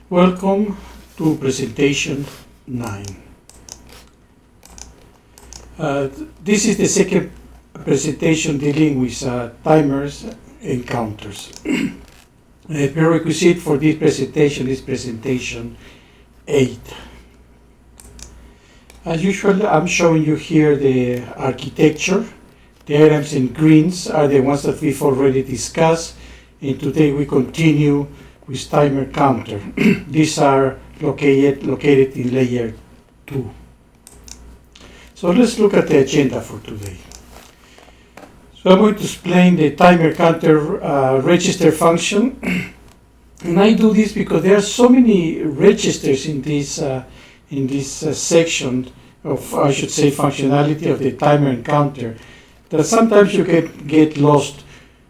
Welcome to Presentation 9. This is the second presentation dealing with timers and counters. The prerequisite for this presentation is Presentation 8. As usual, I'm showing you here the architecture. The items in greens are the ones that we've already discussed, and today we continue with timer counter. These are located in layer 2. So let's look at the agenda for today. So I'm going to explain the timer counter register function. And I do this because there are so many registers in this section of, I should say, functionality of the timer and counter that sometimes you get lost.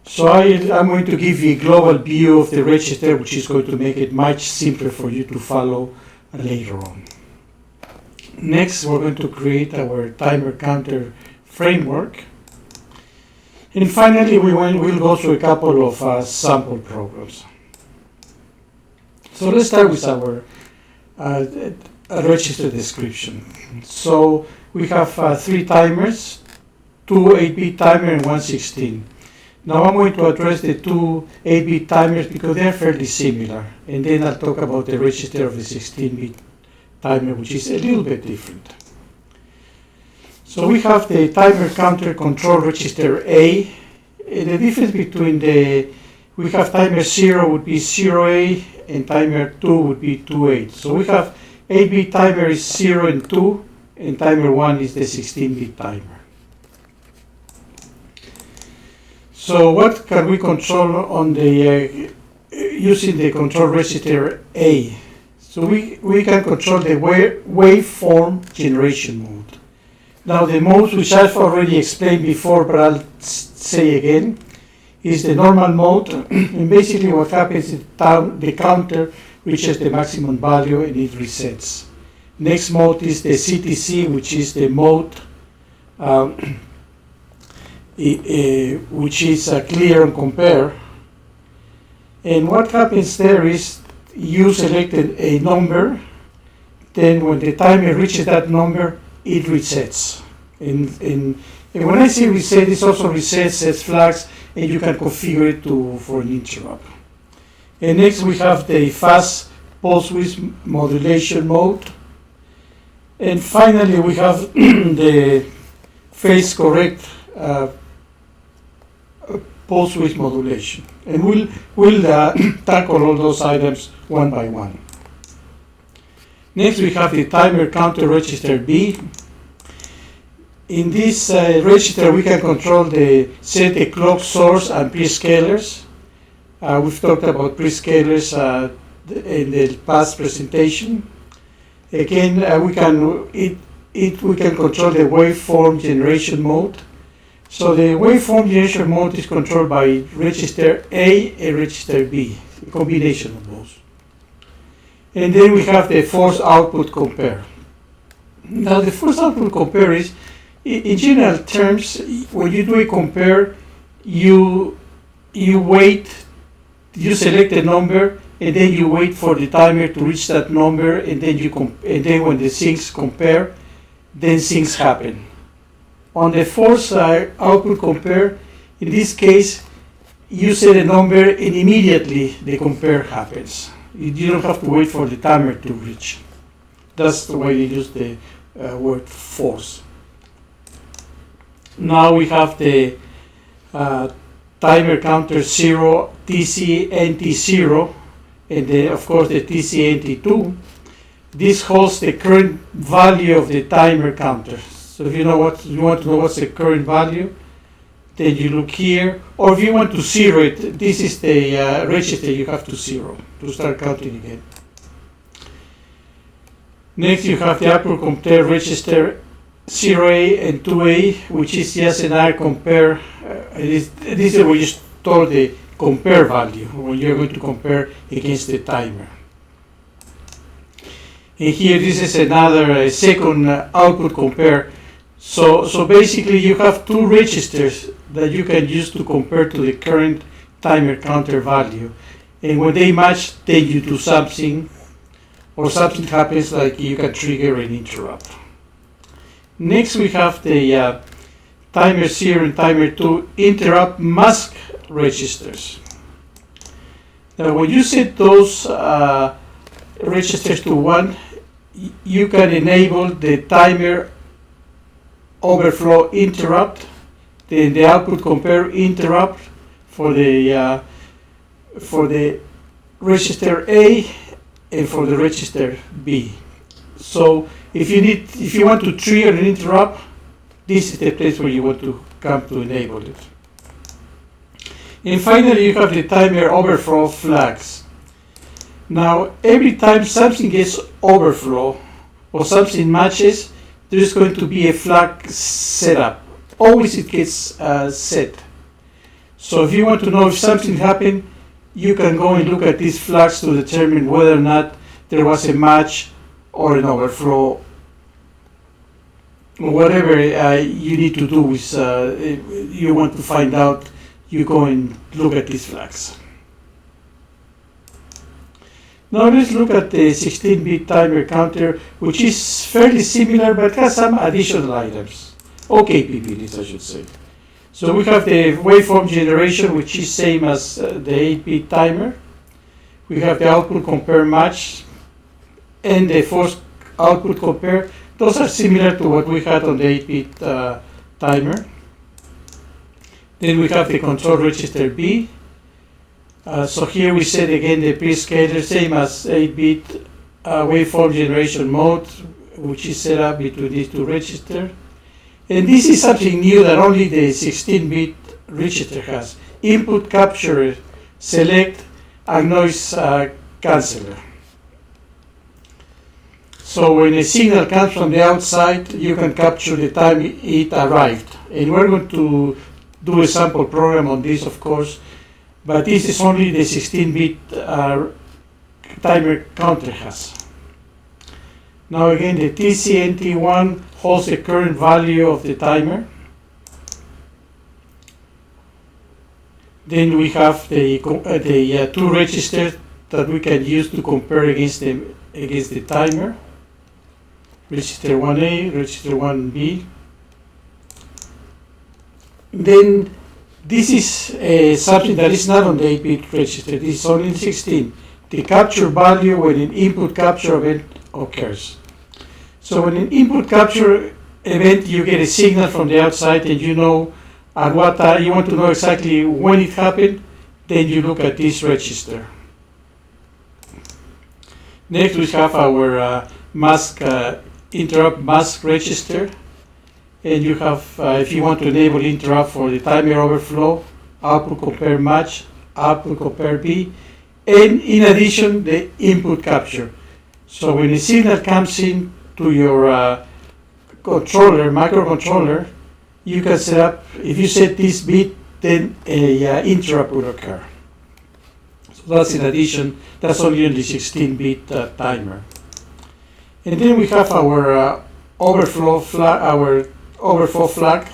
So I'm going to give you a global view of the register, which is going to make it much simpler for you to follow later on. Next, we're going to create our timer counter framework. And finally, we'll go through a couple of sample programs. So let's start with our register description. So we have 3 timers, 2 8-bit timer and 1 16. Now I'm going to address the 2 8-bit timers because they are fairly similar, and then I'll talk about the register of the 16-bit timer, which is a little bit different. So we have the timer counter control register A, and the difference between we have timer 0 would be 0A, and timer 2 would be 2A. So we have 8-bit timer is 0 and 2, and timer 1 is the 16-bit timer. So what can we control on the using the control register A? So we can control the waveform generation mode. Now the modes, which I've already explained before, but I'll say again, is the normal mode. And basically what happens is the counter reaches the maximum value and it resets. Next mode is the CTC, which is the mode which is clear and compare. And what happens there is you selected a number, then when the timer reaches that number, it resets. And when I say reset, it also resets, sets flags, and you can configure it for an interrupt. And next we have the fast pulse width modulation mode. And finally we have the phase correct pulse width modulation, and we'll tackle all those items one by one. Next, we have the timer counter register B. In this register, we can control set the clock source and prescalers. We've talked about prescalers in the past presentation. Again, we can control the waveform generation mode. So the waveform generation mode is controlled by register A and register B, a combination of both. And then we have the force output compare. Now the force output compare is, in general terms, when you do a compare, you wait, you select a number, and then you wait for the timer to reach that number, and then when the things compare, then things happen. On the force output compare, in this case, you set a number and immediately the compare happens. You don't have to wait for the timer to reach. That's the way they use the word force. Now we have the timer counter 0, TC, NT0, and of course the TC, NT2. This holds the current value of the timer counter. So if you want to know what's the current value, then you look here. Or if you want to zero it, this is the register you have to zero to start counting again. Next, you have the output compare register 0A and 2A, which is just an compare. This is where you store the compare value when you're going to compare against the timer. And here, this is another second output compare. So basically you have 2 registers that you can use to compare to the current timer counter value. And when they match, then you do something or something happens like you can trigger an interrupt. Next we have the timer 0 and timer 2 interrupt mask registers. Now when you set those registers to 1, you can enable the timer overflow interrupt, then the output compare interrupt for the register A and for the register B. So if you want to trigger an interrupt, this is the place where you want to come to enable it. And finally, you have the timer overflow flags. Now, every time something gets overflow or something matches, there is going to be a flag set up. Always it gets set. So if you want to know if something happened, you can go and look at these flags to determine whether or not there was a match or an overflow, or whatever you need to do with you want to find out. You go and look at these flags. Now let's look at the 16-bit timer counter, which is fairly similar but has some additional items, or capabilities I should say. So we have the waveform generation, which is same as the 8-bit timer. We have the output compare match and the force output compare. Those are similar to what we had on the 8-bit timer. Then we have the control register B. So here we set again the prescaler, same as 8-bit waveform generation mode, which is set up between these two registers. And this is something new that only the 16-bit register has. Input capture, select, and noise canceller. So when a signal comes from the outside, you can capture the time it arrived. And we're going to do a sample program on this, of course, but this is only the 16-bit timer counter has. Now again, the TCNT1 holds the current value of the timer. Then we have the two registers that we can use to compare against the timer. Register 1A, register 1B. Then this is something that is not on the 8-bit register. This is only in 16. The capture value when an input capture event occurs. So when an input capture event, you get a signal from the outside and you know at what time, you want to know exactly when it happened, then you look at this register. Next we have our mask interrupt mask register. And you have, if you want to enable interrupt for the timer overflow, output compare match, output compare B, and in addition, the input capture. So when a signal comes in to your controller, microcontroller, you can set up, if you set this bit, then a interrupt will occur. So that's in addition, that's only on the 16-bit timer. And then we have our overflow flag.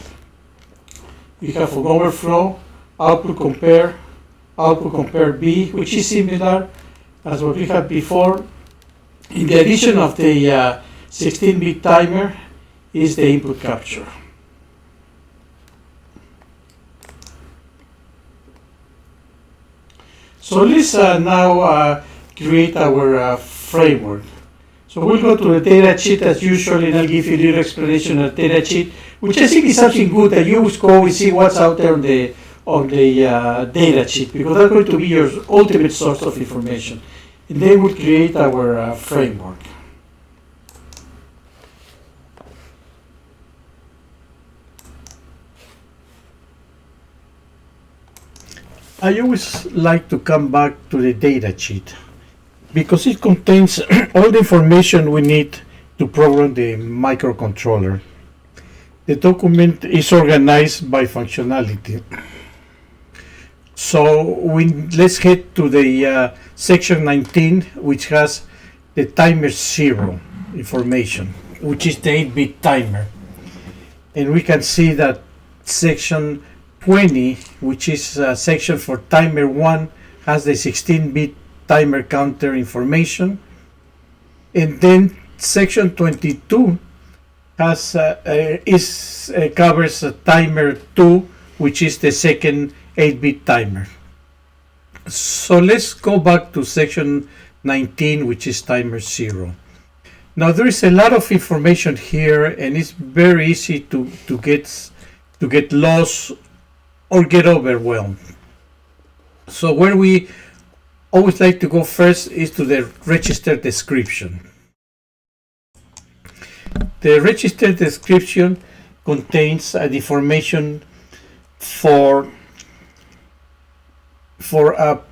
We have an overflow, output compare B, which is similar as what we had before. In the addition of the 16-bit timer is the input capture. So let's now create our framework. So we'll go to the data sheet as usual, and I'll give you a little explanation of the data sheet, which I think is something good that you always go and see what's out there on the data sheet, because that's going to be your ultimate source of information. And then we'll create our framework. I always like to come back to the data sheet because it contains all the information we need to program the microcontroller. The document is organized by functionality. So let's head to the section 19, which has the timer 0 information, which is the 8-bit timer. And we can see that section 20, which is a section for timer 1, has the 16-bit timer counter information. And then section 22 has covers timer 2, which is the second 8-bit timer. So let's go back to section 19, which is timer 0. Now there is a lot of information here, and it's very easy to get lost or get overwhelmed. So where we always like to go first is to the register description. The register description contains the information for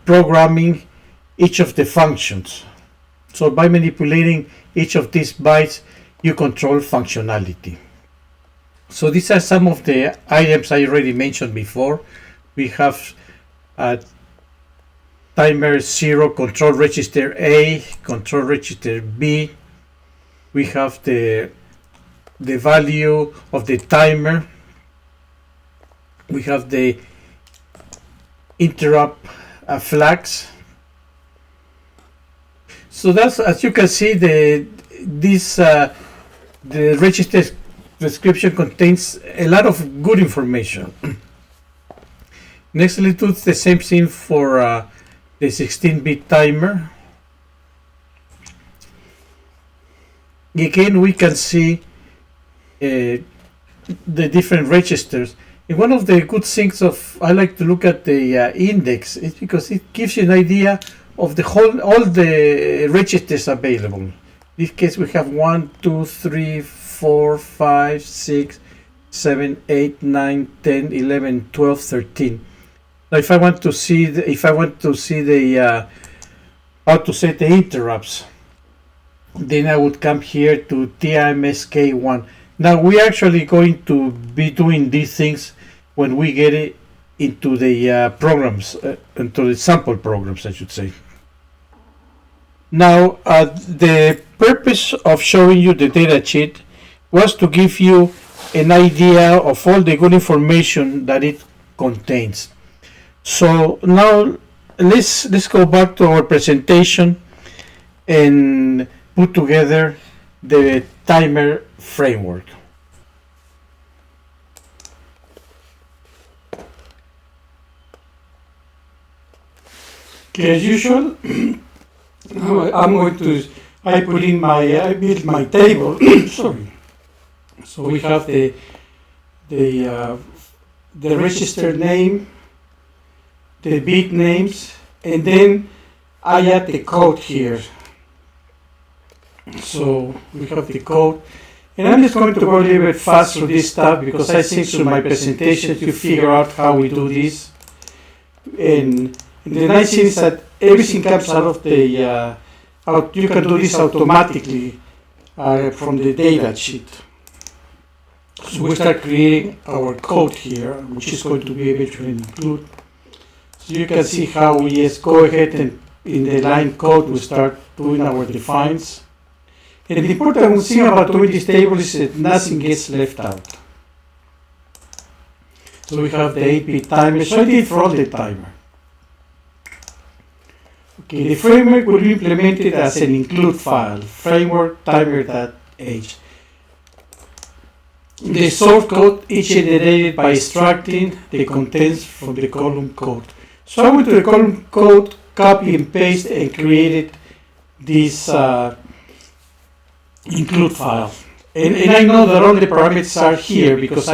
programming each of the functions. So by manipulating each of these bytes, you control functionality. So these are some of the items I already mentioned before. We have timer 0, control register A, control register B. We have the value of the timer. We have the interrupt flags. So that's, as you can see, the register description contains a lot of good information. Next, let's do the same thing for the 16-bit timer. Again, we can see the different registers. And one of the good things I like to look at the index is because it gives you an idea of all the registers available. In this case, we have 1, 2, 3, 4, 5, 6, 7, 8, 9, 10, 11, 12, 13. Now, if I want to see how to set the interrupts, then I would come here to TMSK1. Now we're actually going to be doing these things when we get it into the programs, into the sample programs, I should say. Now, the purpose of showing you the data sheet was to give you an idea of all the good information that it contains. So now let's go back to our presentation and put together the timer framework. Okay, as usual, I build my table. Sorry. So we have the register name, the bit names, and then I add the code here. So we have the code, and I'm just going to go a little bit fast through this stuff because I think through my presentation to figure out how we do this. And the nice thing is that everything comes out of the you can do this automatically from the data sheet. So we start creating our code here, which is going to be eventually included. So you can see how we just go ahead and in the line code we start doing our defines. And the important thing about doing this table is that nothing gets left out. So we have the 8-bit timer. So I did for all the timer. Okay, the framework will be implemented as an include file, framework timer.h. The source code is generated by extracting the contents from the column code. So I went to the column code, copy and paste, and created this include file. And I know that all the parameters are here because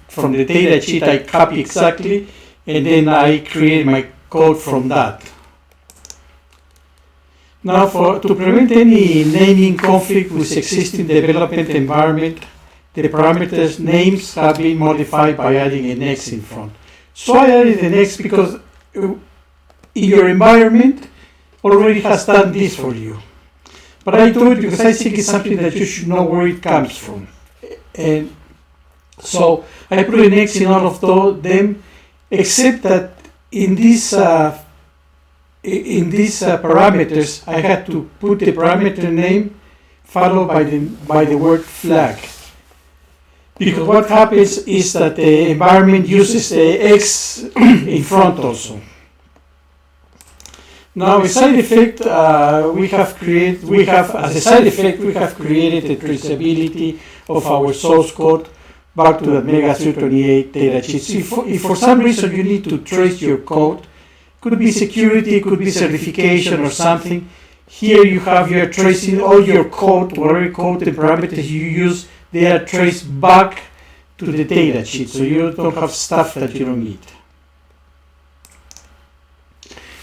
from the data sheet, I copy exactly, and then I create my code from that. Now, to prevent any naming conflict with existing development environment, the parameters names have been modified by adding an X in front. So I added an X because your environment already has done this for you. But I do it because I think it's something that you should know where it comes from. And so I put an X in all of them, except that in these parameters, I had to put the parameter name followed by the word flag. Because what happens is that the environment uses the X in front also. Now, a side effect we have created the traceability of our source code back to the ATMEGA 328 data sheet. If for some reason you need to trace your code, could be security, could be certification or something. Here you are tracing all your code, whatever code and parameters you use, they are traced back to the data sheet, so you don't have stuff that you don't need.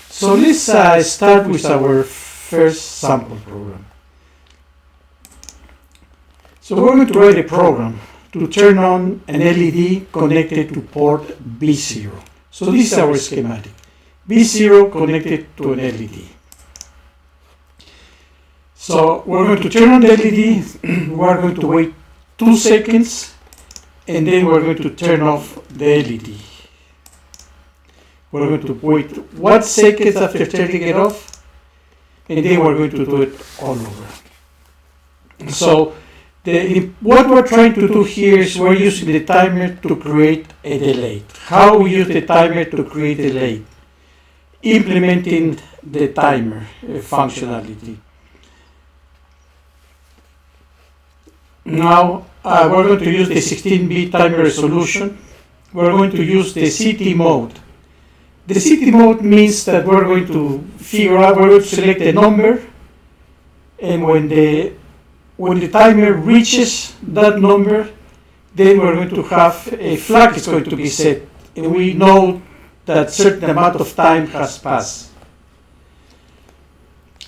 So let's start with our first sample program. So we're going to write a program to turn on an LED connected to port B0. So this is our schematic. B0 connected to an LED. So we're going to turn on the LED, we're going to wait 2 seconds, and then we're going to turn off the LED. We're going to wait 1 second after turning it off, and then we're going to do it all over. So what we're trying to do here is we're using the timer to create a delay. How we use the timer to create a delay? Implementing the timer functionality. Now we're going to use the 16-bit timer resolution. We're going to use the CT mode. The CT mode means that we're going to we're going to select a number, and when the timer reaches that number, then we're going to have a flag is going to be set, and we know that certain amount of time has passed.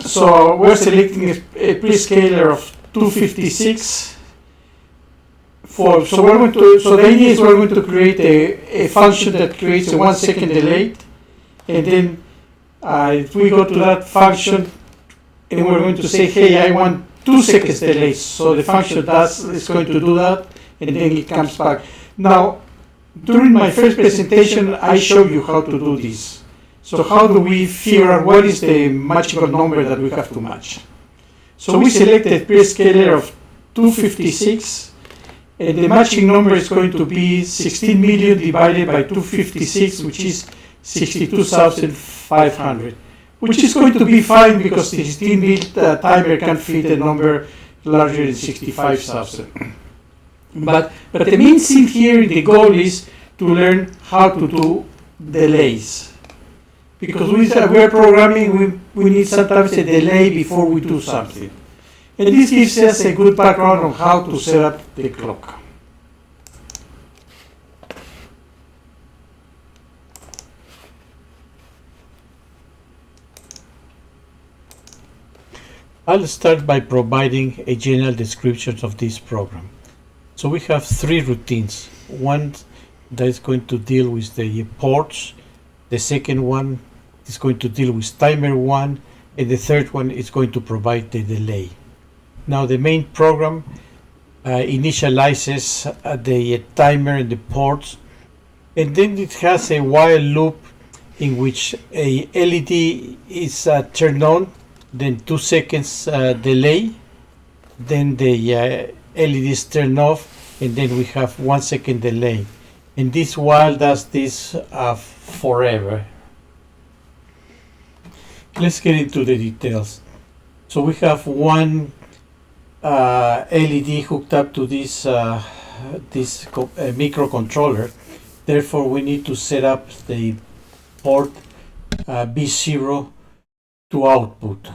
So we're selecting a prescaler of 256. So the idea is we're going to create a function that creates a 1 second delay, and then if we go to that function and we're going to say, hey, I want 2 seconds delay. So the function is going to do that, and then it comes back. Now, during my first presentation, I showed you how to do this. So how do we figure out what is the magical number that we have to match? So we selected a prescaler of 256, and the matching number is going to be 16 million divided by 256, which is 62,500, which is going to be fine because the 16-bit timer can fit a number larger than 65,000. But the main thing here, the goal is to learn how to do delays. Because we are programming, we need sometimes a delay before we do something. And this gives us a good background on how to set up the clock. I'll start by providing a general description of this program. So we have 3 routines. One that is going to deal with the ports, the second one is going to deal with timer 1, and the third one is going to provide the delay. Now the main program initializes the timer and the ports, and then it has a while loop in which a LED is turned on, then 2 seconds delay, then the LED is turned off, and then we have 1 second delay. And this while does this forever. Let's get into the details. So we have one LED hooked up to this microcontroller. Therefore, we need to set up the port B0 to output.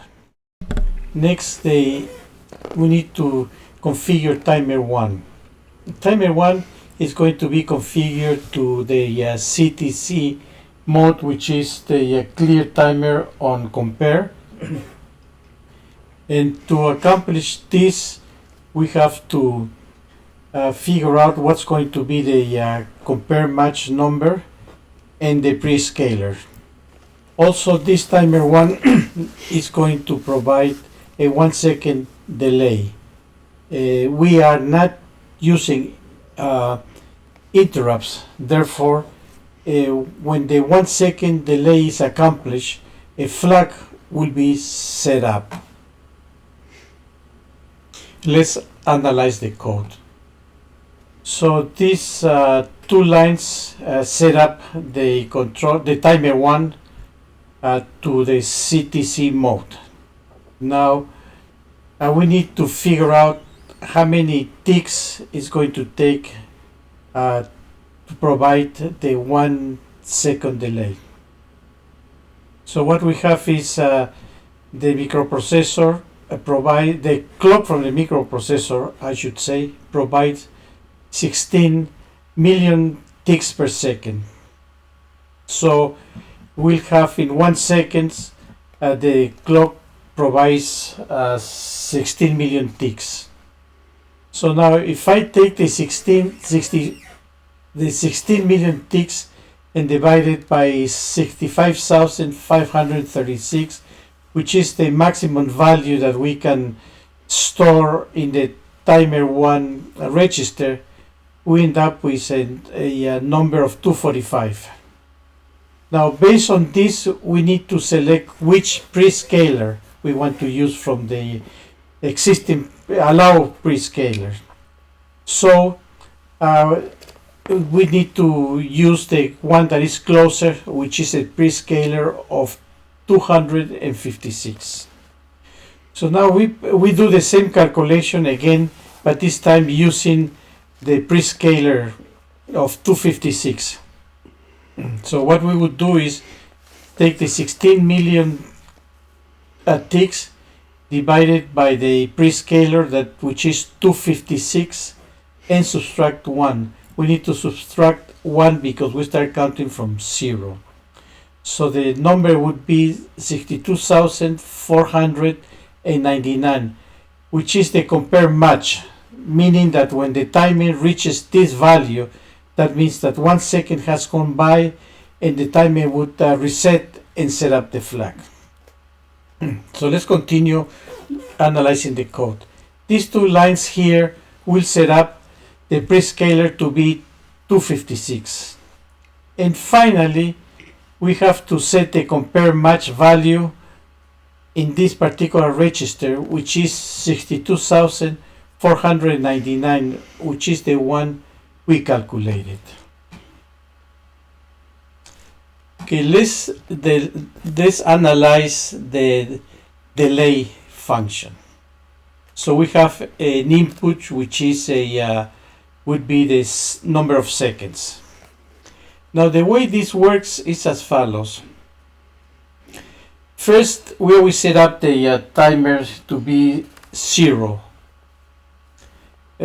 Next, we need to configure timer 1. Timer 1 is going to be configured to the CTC mode, which is the clear timer on compare. And to accomplish this, we have to figure out what's going to be the compare match number and the prescaler. Also, this timer 1 is going to provide a 1 second delay. We are not using interrupts. Therefore, when the 1 second delay is accomplished, a flag will be set up. Let's analyze the code. So these 2 lines set up the timer 1 to the CTC mode. Now we need to figure out how many ticks is going to take to provide the 1 second delay. So what we have is the microprocessor provide the clock from the microprocessor, I should say, provides 16 million ticks per second. So we'll have in 1 second the clock provides 16 million ticks. So now if I take the 16 million ticks and divide it by 65,536, which is the maximum value that we can store in the timer 1 register, we end up with a number of 245. Now based on this, we need to select which prescaler we want to use from the existing allow prescaler. So we need to use the one that is closer, which is a prescaler of 256. So now we do the same calculation again, but this time using the prescaler of 256. So what we would do is take the 16 million ticks divided by the prescaler, that which is 256, and subtract 1. We need to subtract 1 because we start counting from 0. So the number would be 62,499, which is the compare match, meaning that when the timer reaches this value, that means that 1 second has gone by and the timer would reset and set up the flag. So let's continue analyzing the code. These two lines here will set up the prescaler to be 256. And finally, we have to set the compare match value in this particular register, which is 62,499, which is the one we calculated. Okay, let's analyze the delay function. So we have an input which is would be this number of seconds. Now the way this works is as follows. First, we always set up the timer to be 0.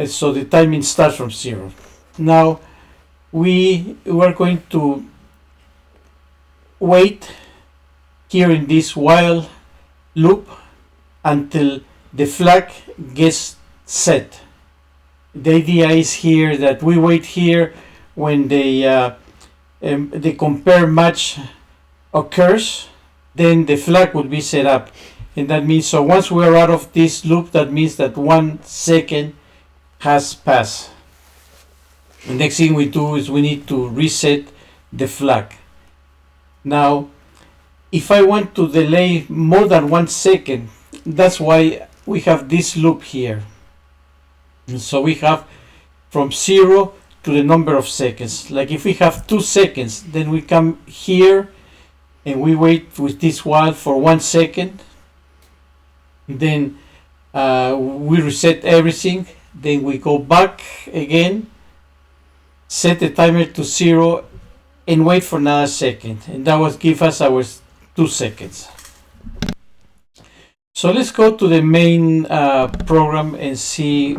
So the timing starts from 0. Now we are going to wait here in this while loop until the flag gets set. The idea is here that we wait here when the compare match occurs, then the flag will be set up, and that means, so once we are out of this loop, that means that 1 second has passed. The next thing we do is we need to reset the flag. Now if I want to delay more than 1 second, that's why we have this loop here. And so we have from 0 to the number of seconds. Like if we have 2 seconds, then we come here and we wait with this while for 1 second. Then we reset everything. Then we go back again, set the timer to 0, and wait for another second. And that will give us our 2 seconds. So let's go to the main program and see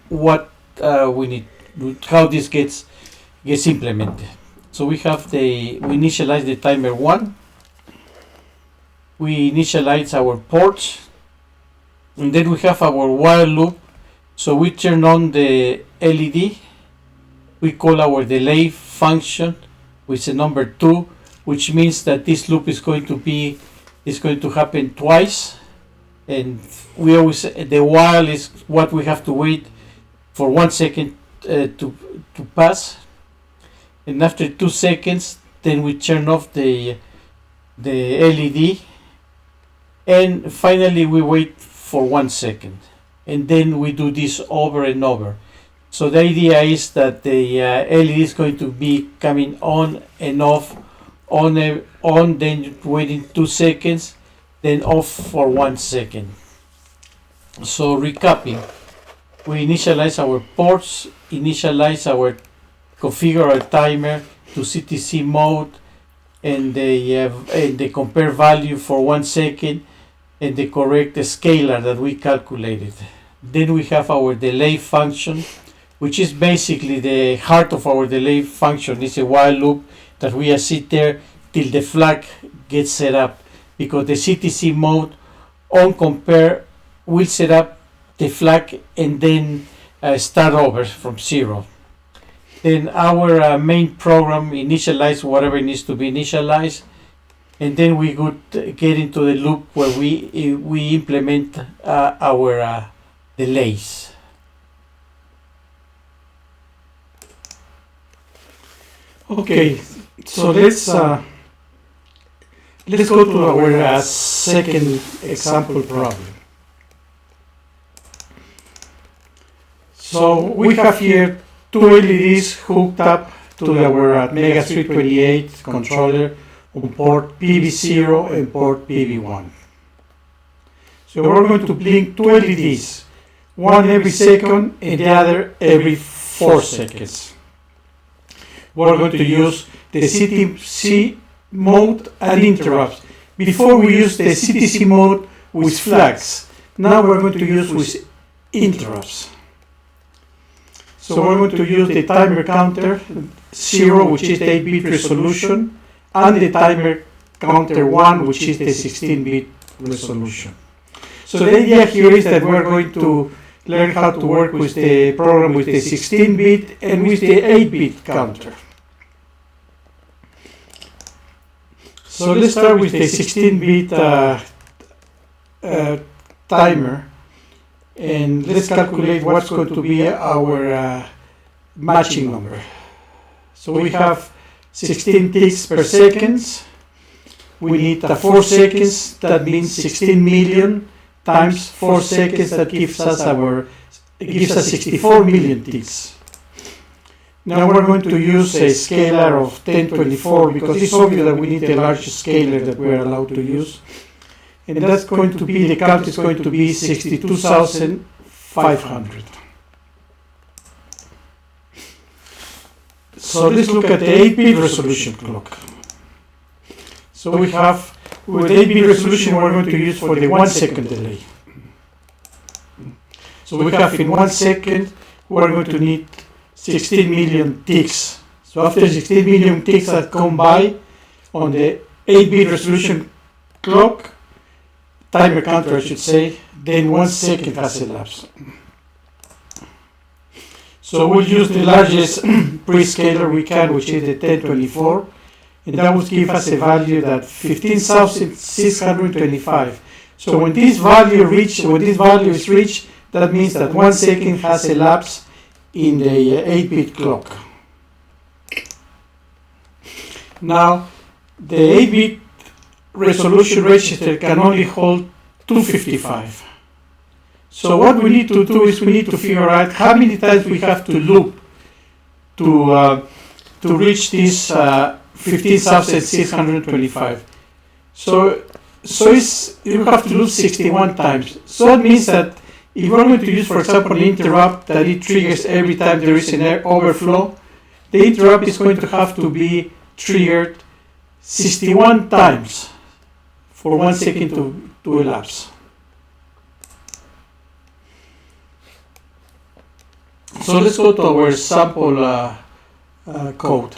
what we need, how this gets implemented. So we initialize the timer 1. We initialize our ports, and then we have our while loop. So we turn on the LED. We call our delay function with the number 2, which means that this loop is going to happen twice. And we always, the while is what we have to wait for 1 second to pass. And after 2 seconds, then we turn off the LED. And finally, we wait for 1 second. And then we do this over and over. So the idea is that the LED is going to be coming on and off on, then waiting 2 seconds, then off for 1 second. So recapping, we initialize our ports, configure our timer to CTC mode, and the compare value for 1 second, and the correct scalar that we calculated. Then we have our delay function, which is basically the heart of our delay function. It's a while loop that we sit there till the flag gets set up, because the CTC mode on compare will set up the flag and then start over from 0. Then our main program initialize whatever needs to be initialized, and then we could get into the loop where we implement our delays. Okay, so let's go to our second example problem. So we have here two LEDs hooked up to our ATMEGA 328 controller on port PV0 and port PV1. So we're going to blink two LEDs, one every second and the other every 4 seconds. We're going to use the CTC mode and interrupts. Before we use the CTC mode with flags, now we're going to use with interrupts. So we're going to use the timer counter 0, which is the 8-bit resolution, and the timer counter 1, which is the 16-bit resolution. So the idea here is that we're going to learn how to work with the program with the 16-bit and with the 8-bit counter. So let's start with the 16-bit timer, and let's calculate what's going to be our matching number. So we have 16 ticks per second. We need 4 seconds. That means 16 million times 4 seconds. That gives us 64 million ticks. Now we're going to use a scalar of 1024 because it's obvious that we need the largest scalar that we're allowed to use. And that's going to be, the count is going to be 62,500. So let's look at the 8-bit resolution clock. So we have, with 8-bit resolution, we're going to use for the 1 second delay. So we have in 1 second, we're going to need 16 million ticks. So after 16 million ticks that come by on the 8-bit resolution clock, timer counter I should say, then 1 second has elapsed. So we'll use the largest prescaler we can, which is the 1024, and that would give us a value that 15,625. So when this value is reached, that means that 1 second has elapsed in the 8-bit clock. Now, the 8-bit resolution register can only hold 255. So what we need to do is we need to figure out how many times we have to loop to reach this 15,625. So you have to loop 61 times. So that means that if we're going to use, for example, an interrupt that it triggers every time there is an overflow, the interrupt is going to have to be triggered 61 times for 1 second to elapse. So let's go to our sample code.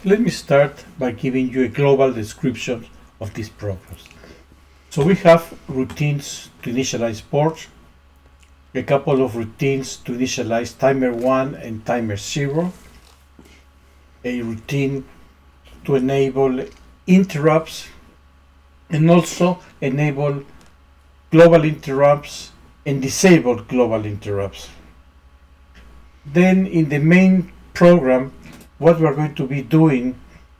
Let me start by giving you a global description of these programs. So we have routines to initialize ports, a couple of routines to initialize timer 1 and timer 0, a routine to enable interrupts, and also enable global interrupts and disable global interrupts. Then in the main program, what we're going to be doing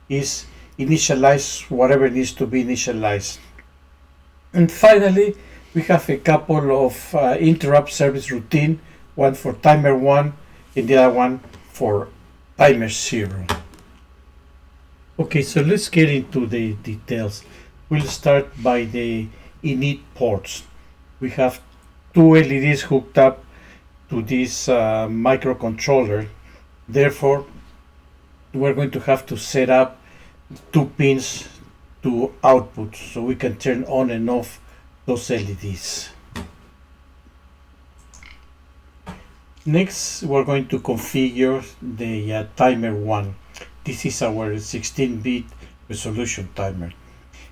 is initialize whatever needs to be initialized. And finally, we have a couple of interrupt service routine one for timer 1 and the other one for timer 0. Okay, so let's get into the details. We'll start by the init ports. We have two LEDs hooked up to this microcontroller. Therefore, we're going to have to set up two pins to output so we can turn on and off those LEDs. Next, we're going to configure the timer 1. This is our 16-bit resolution timer.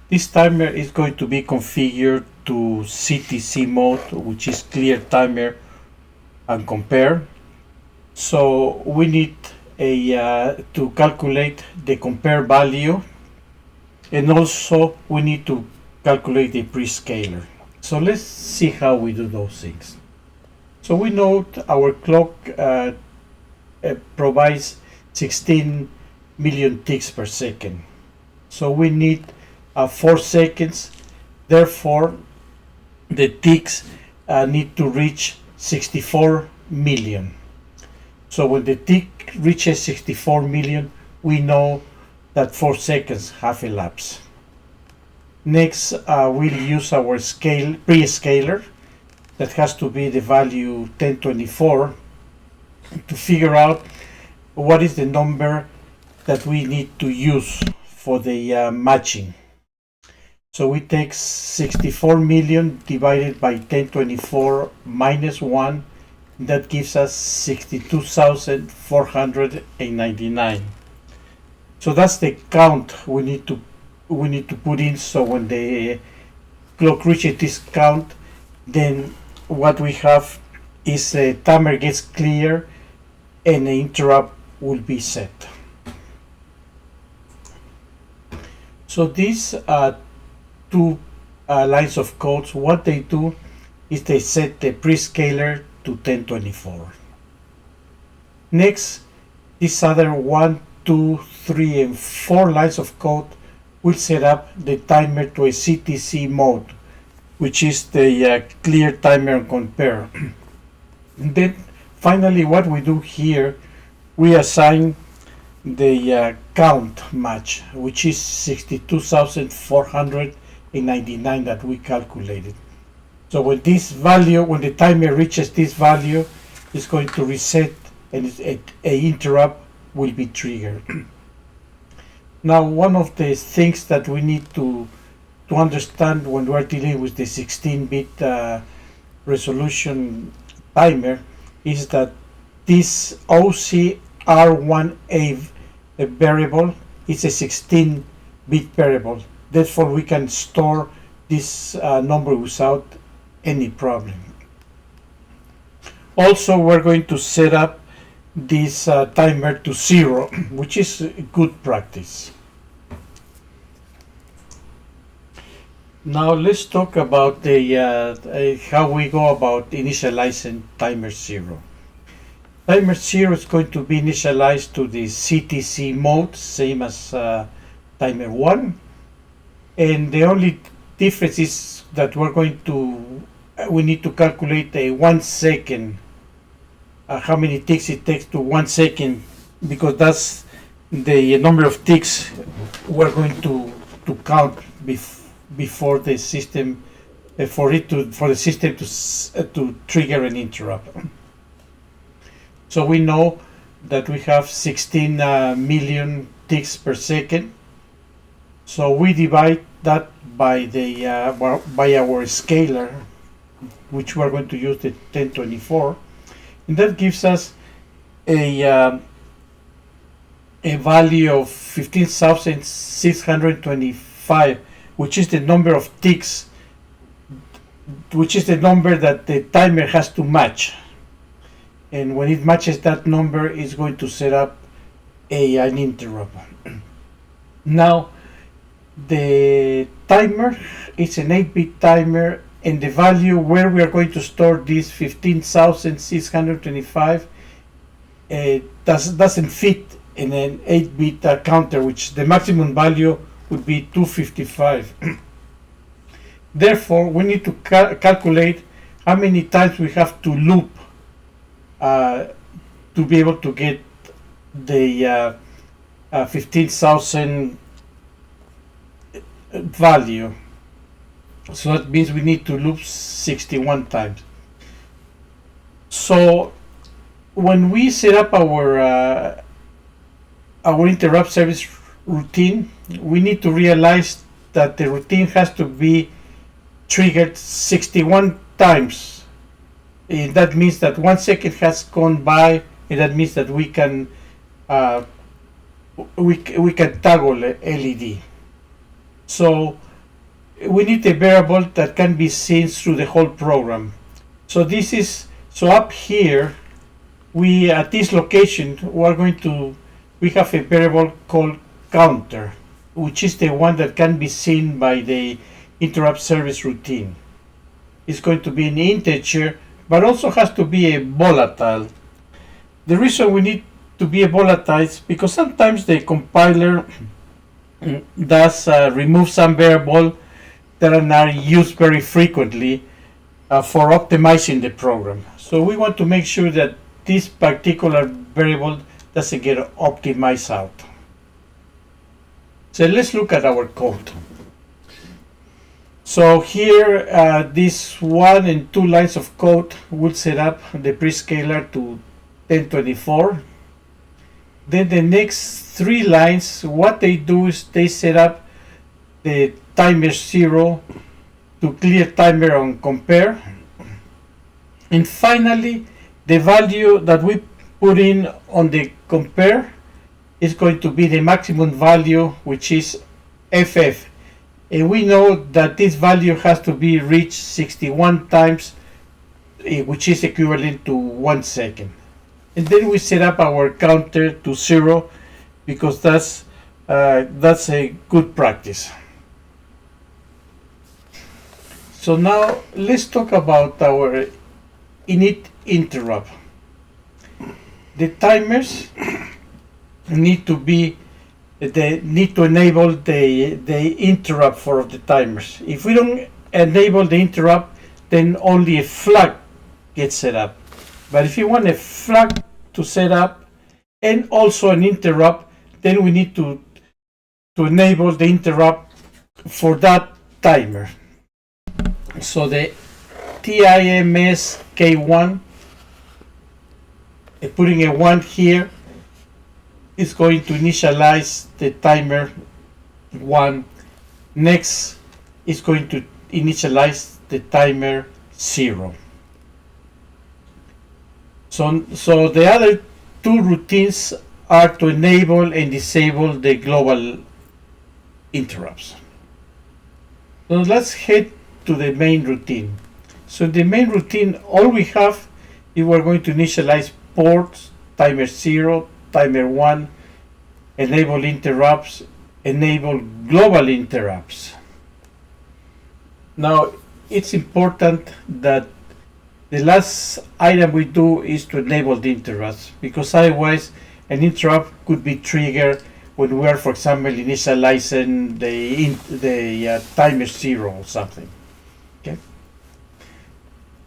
This timer is going to be configured to CTC mode, which is clear timer and compare. So we need to calculate the compare value, and also we need to calculate the prescaler. So let's see how we do those things. So we know our clock provides 16 million ticks per second. So we need 4 seconds. Therefore, the ticks need to reach 64 million. So when the tick reaches 64 million, we know that 4 seconds have elapsed. Next, we'll use our prescaler that has to be the value 1024 to figure out what is the number that we need to use for the matching. So we take 64 million divided by 1024 minus 1. That gives us 62,499. So that's the count we need to put in. So when the clock reaches this count, then what we have is the timer gets clear and the interrupt will be set. So these two lines of codes, what they do is they set the prescaler to 1024. Next, these other 1, 2, 3, and 4 lines of code will set up the timer to a CTC mode, which is the clear timer and compare. And then finally, what we do here, we assign the count match, which is 62,499 that we calculated. So when the timer reaches this value, it's going to reset and an interrupt will be triggered. Now, one of the things that we need to understand when we're dealing with the 16-bit resolution timer is that this OCR1A variable is a 16-bit variable. Therefore, we can store this number without any problem. Also, we're going to set up this timer to 0, which is good practice. Now let's talk about how we go about initializing timer 0. Timer 0 is going to be initialized to the CTC mode, same as timer 1. And the only difference is that we need to calculate a 1 second, how many ticks it takes to 1 second, because that's the number of ticks we're going to count before the system, for the system to trigger an interrupt. So we know that we have 16 million ticks per second. So we divide that by our scaler, which we're going to use the 1024, and that gives us a value of 15,625, which is the number of ticks, which is the number that the timer has to match. And when it matches that number, it's going to set up an interrupt. Now, the timer is an 8-bit timer, and the value where we are going to store this 15,625 doesn't fit in an 8-bit counter, which the maximum value would be 255. Therefore, we need to calculate how many times we have to loop to be able to get the 15,000 value. So that means we need to loop 61 times. So when we set up our interrupt service routine, we need to realize that the routine has to be triggered 61 times. And that means that 1 second has gone by, and that means that we can toggle LED. So we need a variable that can be seen through the whole program. So up here, we at this location we have a variable called counter, which is the one that can be seen by the interrupt service routine. It's going to be an integer, but also has to be a volatile. The reason we need to be a volatile is because sometimes the compiler does remove some variable that are not used very frequently for optimizing the program. So we want to make sure that this particular variable doesn't get optimized out. So let's look at our code. So here, this 1 and 2 lines of code will set up the prescaler to 1024. Then the next 3 lines, what they do is they set up the timer 0 to clear timer on compare. And finally, the value that we put in on the compare is going to be the maximum value, which is FF. And we know that this value has to be reached 61 times, which is equivalent to 1 second. And then we set up our counter to 0 because that's a good practice. So now let's talk about our init interrupt. The timers need to enable the interrupt for the timers. If we don't enable the interrupt, then only a flag gets set up. But if you want a flag to set up and also an interrupt, then we need to enable the interrupt for that timer. So the TIMS K1, putting a 1 here, is going to initialize the timer 1. Next is going to initialize the timer 0. So the other 2 routines are to enable and disable the global interrupts. So let's head to the main routine. So the main routine, all we have is we're going to initialize ports, timer 0, timer 1, enable interrupts, enable global interrupts. Now it's important that the last item we do is to enable the interrupts, because otherwise an interrupt could be triggered when we are, for example, initializing the timer 0 or something. Okay.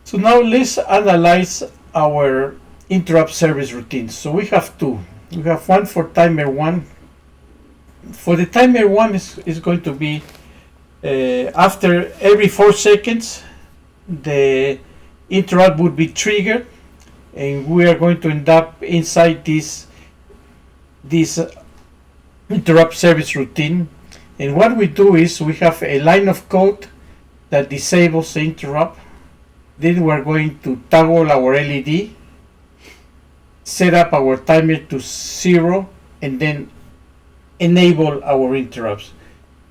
So now let's analyze our interrupt service routines. So we have 2. We have one for timer 1. For the timer 1 is going to be after every 4 seconds the interrupt would be triggered, and we are going to end up inside this interrupt service routine. And what we do is we have a line of code that disables the interrupt. Then we're going to toggle our LED, set up our timer to 0, and then enable our interrupts.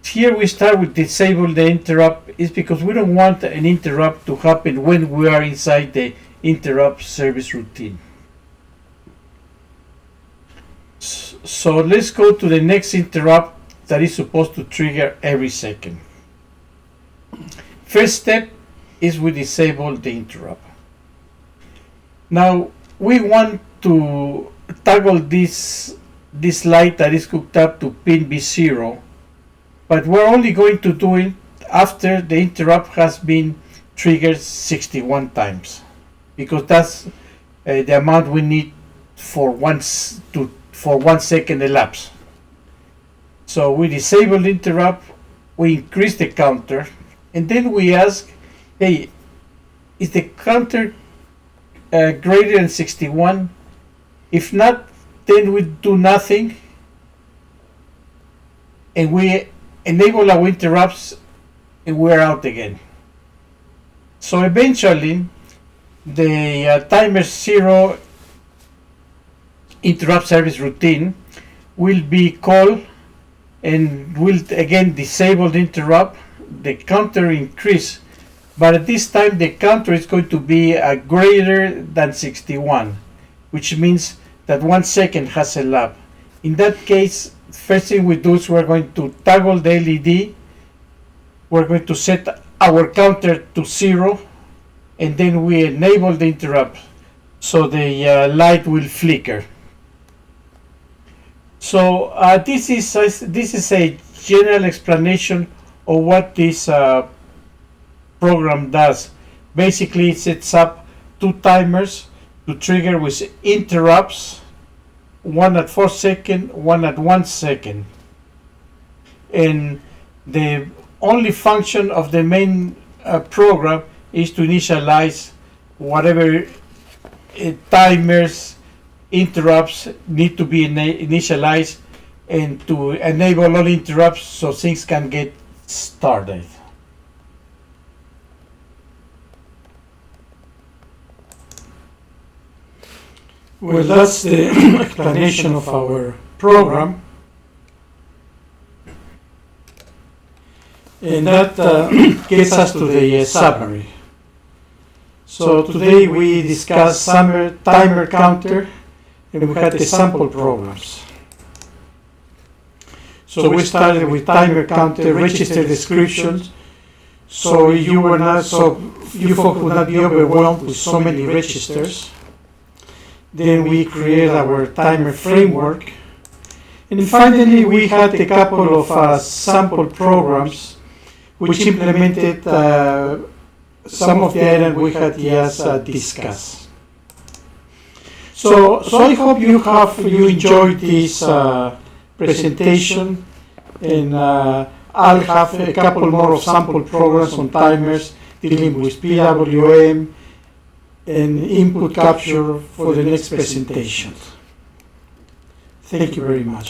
Here we start with disable the interrupt, is because we don't want an interrupt to happen when we are inside the interrupt service routine. So let's go to the next interrupt that is supposed to trigger every second. First step is we disable the interrupt. Now we want to toggle this light that is hooked up to pin B0, but we're only going to do it after the interrupt has been triggered 61 times, because that's the amount we need for 1 second elapse. So we disable the interrupt, we increase the counter, and then we ask, hey, is the counter greater than 61? If not, then we do nothing, and we enable our interrupts, and we're out again. So eventually, the timer 0 interrupt service routine will be called and will again disable the interrupt. The counter increase, but at this time the counter is going to be greater than 61, which means that 1 second has elapsed. In that case, first thing we do is we're going to toggle the LED. We're going to set our counter to 0, and then we enable the interrupt, so the light will flicker. So this is a general explanation of what this program does. Basically, it sets up 2 timers to trigger with interrupts, one at 4 seconds, one at 1 second. And the only function of the main program is to initialize whatever timers, interrupts need to be initialized, and to enable all interrupts so things can get started. Well, that's the explanation of our program. And that gets us to the summary. So today we discussed timer counter, and we had the sample programs. So we started with timer counter, register descriptions, so you folks would not be overwhelmed with so many registers. Then we created our timer framework, and finally we had a couple of sample programs which implemented some of the items we had just discussed. So I hope you enjoyed this presentation, and I'll have a couple more of sample programs on timers dealing with PWM and input capture for the next presentation. Thank you very much.